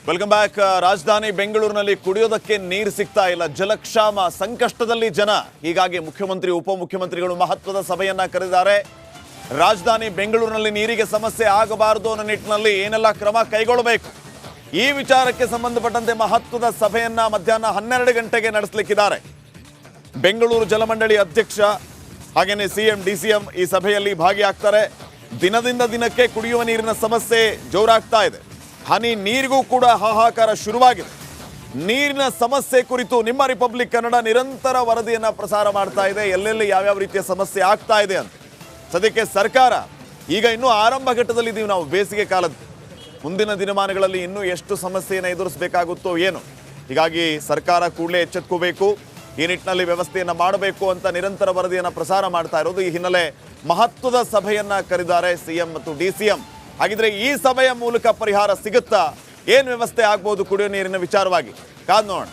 Welcome back. ರಾಜಧಾನಿ ಬೆಂಗಳೂರಿನಲ್ಲಿ ಕುಡಿಯೋದಕ್ಕೆ ನೀರು ಸಿಗ್ತಾ ಇಲ್ಲ, ಜಲಕ್ಷಾಮ ಸಂಕಷ್ಟದಲ್ಲಿ ಜನ. ಹೀಗಾಗಿ ಮುಖ್ಯಮಂತ್ರಿ ಉಪಮುಖ್ಯಮಂತ್ರಿಗಳು ಮಹತ್ವದ ಸಭೆಯನ್ನ ಕರೆದಿದ್ದಾರೆ. ರಾಜಧಾನಿ ಬೆಂಗಳೂರಿನಲ್ಲಿ ನೀರಿಗೆ ಸಮಸ್ಯೆ ಆಗಬಾರದು ಅನ್ನೋ ನಿಟ್ಟಿನಲ್ಲಿ ಏನೆಲ್ಲ ಕ್ರಮ ಕೈಗೊಳ್ಳಬೇಕು, ಈ ವಿಚಾರಕ್ಕೆ ಸಂಬಂಧಪಟ್ಟಂತೆ ಮಹತ್ವದ ಸಭೆಯನ್ನ ಮಧ್ಯಾಹ್ನ 12 ಗಂಟೆಗೆ ನಡೆಸಲಿಕ್ಕಿದ್ದಾರೆ. ಬೆಂಗಳೂರು ಜಲಮಂಡಳಿ ಅಧ್ಯಕ್ಷ ಹಾಗೇನೆ ಸಿಎಂ ಡಿಸಿಎಂ ಈ ಸಭೆಯಲ್ಲಿ ಭಾಗಿಯಾಗ್ತಾರೆ. ದಿನದಿಂದ ದಿನಕ್ಕೆ ಕುಡಿಯುವ ನೀರಿನ ಸಮಸ್ಯೆ ಜೋರಾಗ್ತಾ ಇದೆ. ಹನಿ ನೀರಿಗೂ ಕೂಡ ಹಾಹಾಕಾರ ಶುರುವಾಗಿದೆ. ನೀರಿನ ಸಮಸ್ಯೆ ಕುರಿತು ನಿಮ್ಮ ರಿಪಬ್ಲಿಕ್ ಕನ್ನಡ ನಿರಂತರ ವರದಿಯನ್ನ ಪ್ರಸಾರ ಮಾಡ್ತಾ ಇದೆ, ಎಲ್ಲೆಲ್ಲಿ ಯಾವ್ಯಾವ ರೀತಿಯ ಸಮಸ್ಯೆ ಆಗ್ತಾ ಇದೆ ಅಂತ. ಸದ್ಯಕ್ಕೆ ಸರ್ಕಾರ ಈಗ ಇನ್ನೂ ಆರಂಭ ಘಟ್ಟದಲ್ಲಿದ್ದೀವಿ ನಾವು. ಬೇಸಿಗೆ ಕಾಲದ ಮುಂದಿನ ದಿನಮಾನಗಳಲ್ಲಿ ಇನ್ನೂ ಎಷ್ಟು ಸಮಸ್ಯೆಯನ್ನು ಎದುರಿಸಬೇಕಾಗುತ್ತೋ ಏನು. ಹೀಗಾಗಿ ಸರ್ಕಾರ ಕೂಡಲೇ ಎಚ್ಚೆತ್ಕೋಬೇಕು, ಈ ನಿಟ್ಟಿನಲ್ಲಿ ವ್ಯವಸ್ಥೆಯನ್ನು ಮಾಡಬೇಕು ಅಂತ ನಿರಂತರ ವರದಿಯನ್ನು ಪ್ರಸಾರ ಮಾಡ್ತಾ ಇರೋದು. ಈ ಹಿನ್ನೆಲೆ ಮಹತ್ವದ ಸಭೆಯನ್ನ ಕರೆದಿದ್ದಾರೆ ಸಿಎಂ ಮತ್ತು ಡಿಸಿಎಂ. ಹಾಗಿದ್ರೆ ಈ ಸಭೆಯ ಮೂಲಕ ಪರಿಹಾರ ಸಿಗುತ್ತಾ, ಏನು ವ್ಯವಸ್ಥೆ ಆಗ್ಬೋದು ಕುಡಿಯೋ ನೀರಿನ ವಿಚಾರವಾಗಿ ಕಾದ್ ನೋಡೋಣ.